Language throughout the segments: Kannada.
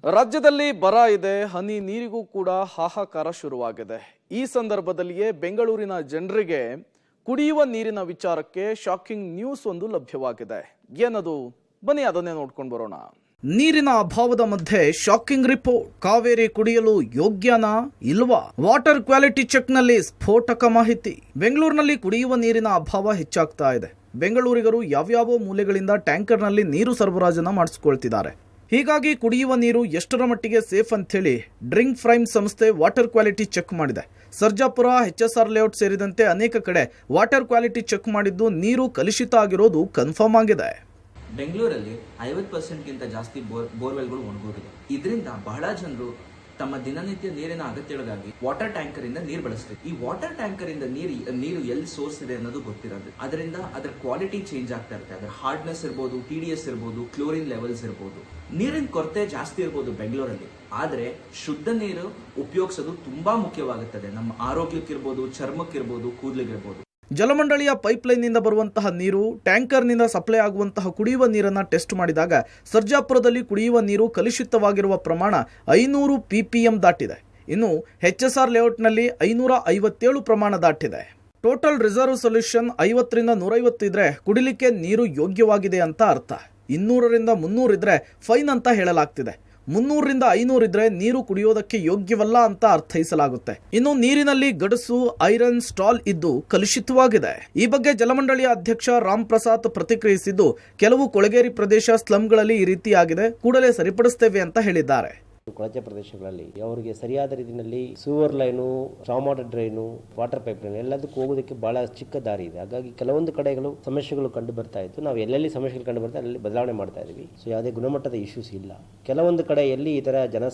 ರಾಜ್ಯದಲ್ಲಿ ಬರ ಇದೆ, ಹನಿ ನೀರಿಗೂ ಕೂಡ ಹಾಹಾಕಾರ ಶುರುವಾಗಿದೆ. ಈ ಸಂದರ್ಭದಲ್ಲಿಯೇ ಬೆಂಗಳೂರಿನ ಜನರಿಗೆ ಕುಡಿಯುವ ನೀರಿನ ವಿಚಾರಕ್ಕೆ ಶಾಕಿಂಗ್ ನ್ಯೂಸ್ ಒಂದು ಲಭ್ಯವಾಗಿದೆ. ಏನದು? ಬನ್ನಿ ಅದನ್ನೇ ನೋಡ್ಕೊಂಡು ಬರೋಣ. ನೀರಿನ ಅಭಾವದ ಮಧ್ಯೆ ಶಾಕಿಂಗ್ ರಿಪೋರ್ಟ್. ಕಾವೇರಿ ಕುಡಿಯಲು ಯೋಗ್ಯನಾ ಇಲ್ವಾ? ವಾಟರ್ ಕ್ವಾಲಿಟಿ ಚೆಕ್ನಲ್ಲಿ ಸ್ಫೋಟಕ ಮಾಹಿತಿ. ಬೆಂಗಳೂರಿನಲ್ಲಿ ಕುಡಿಯುವ ನೀರಿನ ಅಭಾವ ಹೆಚ್ಚಾಗ್ತಾ ಇದೆ. ಬೆಂಗಳೂರಿಗರು ಯಾವ್ಯಾವ ಮೂಲೆಗಳಿಂದ ಟ್ಯಾಂಕರ್ನಲ್ಲಿ ನೀರು ಸರಬರಾಜನ್ನ ಮಾಡಿಸಿಕೊಳ್ತಿದ್ದಾರೆ. ಹೀಗಾಗಿ ಕುಡಿಯುವ ನೀರು ಎಷ್ಟರ ಮಟ್ಟಿಗೆ ಸೇಫ್ ಅಂಥೇಳಿ ಡ್ರಿಂಕ್ ಪ್ರೈಮ್ ಸಂಸ್ಥೆ ವಾಟರ್ ಕ್ವಾಲಿಟಿ ಚೆಕ್ ಮಾಡಿದೆ. ಸರ್ಜಾಪುರ, HSR ಲೇಔಟ್ ಸೇರಿದಂತೆ ಅನೇಕ ಕಡೆ ವಾಟರ್ ಕ್ವಾಲಿಟಿ ಚೆಕ್ ಮಾಡಿದ್ದು ನೀರು ಕಲುಷಿತ ಆಗಿರೋದು ಕನ್ಫರ್ಮ್ ಆಗಿದೆ. ಬೆಂಗಳೂರಲ್ಲಿ 50%ಗಿಂತ ಜಾಸ್ತಿ ಬೋರ್ವೆಲ್ಗಳು ಒಣಗೋಗಿದೆ. ಇದರಿಂದ ಬಹಳ ಜನರು ತಮ್ಮ ದಿನನಿತ್ಯ ನೀರಿನ ಅಗತ್ಯಗಳಿಗಾಗಿ ವಾಟರ್ ಟ್ಯಾಂಕರ್ ಇಂದ ನೀರು ಬಳಸ್ತಾರೆ. ಈ ವಾಟರ್ ಟ್ಯಾಂಕರ್ ಇಂದ ನೀರು ಎಲ್ಲಿ ಸೋರ್ಸ್ ಇದೆ ಅನ್ನೋದು ಗೊತ್ತಿರೋದು. ಅದರಿಂದ ಅದರ ಕ್ವಾಲಿಟಿ ಚೇಂಜ್ ಆಗ್ತಾ ಇರುತ್ತೆ. ಅದರ ಹಾರ್ಡ್ನೆಸ್ ಇರ್ಬೋದು, TDS ಇರ್ಬೋದು, ಕ್ಲೋರಿನ್ ಲೆವೆಲ್ಸ್ ಇರ್ಬೋದು. ನೀರಿನ ಕೊರತೆ ಜಾಸ್ತಿ ಇರ್ಬೋದು ಬೆಂಗಳೂರಲ್ಲಿ, ಆದ್ರೆ ಶುದ್ಧ ನೀರು ಉಪಯೋಗಿಸೋದು ತುಂಬಾ ಮುಖ್ಯವಾಗುತ್ತದೆ. ನಮ್ಮ ಆರೋಗ್ಯಕ್ಕಿರ್ಬೋದು, ಚರ್ಮಕ್ಕಿರ್ಬೋದು, ಕೂದಲಿಗಿರ್ಬೋದು. ಜಲಮಂಡಳಿಯ ಪೈಪ್ಲೈನ್ನಿಂದ ಬರುವಂತಹ ನೀರು ಟ್ಯಾಂಕರ್ನಿಂದ ಸಪ್ಲೈ ಆಗುವಂತಹ ಕುಡಿಯುವ ನೀರನ್ನು ಟೆಸ್ಟ್ ಮಾಡಿದಾಗ ಸರ್ಜಾಪುರದಲ್ಲಿ ಕುಡಿಯುವ ನೀರು ಕಲುಷಿತವಾಗಿರುವ ಪ್ರಮಾಣ 500 ppm ದಾಟಿದೆ. ಇನ್ನು HSR ಲೇಔಟ್ನಲ್ಲಿ 557 ಪ್ರಮಾಣ ದಾಟಿದೆ. ಟೋಟಲ್ ರಿಸರ್ವ್ ಸೊಲ್ಯೂಷನ್ 50ರಿಂದ 150 ಇದ್ರೆ ಕುಡಿಲಿಕ್ಕೆ ನೀರು ಯೋಗ್ಯವಾಗಿದೆ ಅಂತ ಅರ್ಥ. 200ರಿಂದ 300 ಇದ್ರೆ ಫೈನ್ ಅಂತ ಹೇಳಲಾಗ್ತಿದೆ. 300ರಿಂದ 500 ಇದ್ರೆ ನೀರು ಕುಡಿಯೋದಕ್ಕೆ ಯೋಗ್ಯವಲ್ಲ ಅಂತ ಅರ್ಥೈಸಲಾಗುತ್ತೆ. ಇನ್ನು ನೀರಿನಲ್ಲಿ ಗಡಸು, ಐರನ್, ಸ್ಟಾಲ್ ಇದ್ದು ಕಲುಷಿತವಾಗಿದೆ. ಈ ಬಗ್ಗೆ ಜಲಮಂಡಳಿಯ ಅಧ್ಯಕ್ಷ ರಾಮ್ ಪ್ರಸಾದ್ ಪ್ರತಿಕ್ರಿಯಿಸಿದ್ದು, ಕೆಲವು ಕೊಳಗೇರಿ ಪ್ರದೇಶ ಸ್ಲಂಗಳಲ್ಲಿ ಈ ರೀತಿಯಾಗಿದೆ, ಕೂಡಲೇ ಸರಿಪಡಿಸುತ್ತೇವೆ ಅಂತ ಹೇಳಿದ್ದಾರೆ. ಕೊಳಚೆ ಪ್ರದೇಶಗಳಲ್ಲಿ ಅವರಿಗೆ ಸರಿಯಾದ ರೀತಿಯಲ್ಲಿ sewer line, strong water drain, water pipe line ಎಲ್ಲದಕ್ಕೂ ಹೋಗೋದಕ್ಕೆ ಬಹಳ ಚಿಕ್ಕ ದಾರಿ ಇದೆ. ಹಾಗಾಗಿ ಕೆಲವೊಂದು ಕಡೆಗಳು ಸಮಸ್ಯೆಗಳು ಕಂಡು ಬರ್ತಾ ಇತ್ತು. ನಾವು ಎಲ್ಲೆಲ್ಲಿ ಸಮಸ್ಯೆಗಳು ಕಂಡು ಬರ್ತಾ ಅಲ್ಲಿ ಬದಲಾವಣೆ ಮಾಡ್ತಾ ಇದೀವಿ. ಸೊ ಯಾವುದೇ ಗುಣಮಟ್ಟದ ಇಶ್ಯೂಸ್ ಇಲ್ಲ. ಕೆಲವೊಂದು ಕಡೆ ಎಲ್ಲಿ ಈ ತರ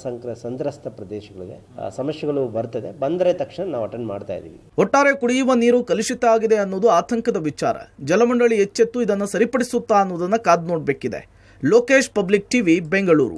ಸಂತ್ರಸ್ತ ಪ್ರದೇಶಗಳಿಗೆ ಸಮಸ್ಯೆಗಳು ಬರ್ತದೆ, ಬಂದರೆ ತಕ್ಷಣ ನಾವು ಅಟೆಂಡ್ ಮಾಡ್ತಾ ಇದೀವಿ. ಒಟ್ಟಾರೆ ಕುಡಿಯುವ ನೀರು ಕಲುಷಿತ ಆಗಿದೆ ಅನ್ನೋದು ಆತಂಕದ ವಿಚಾರ. ಜಲಮಂಡಳಿ ಎಚ್ಚೆತ್ತು ಇದನ್ನು ಸರಿಪಡಿಸುತ್ತಾ ಅನ್ನೋದನ್ನ ಕಾದು ನೋಡಬೇಕಿದೆ. Lokesh, public TV, Bengaluru.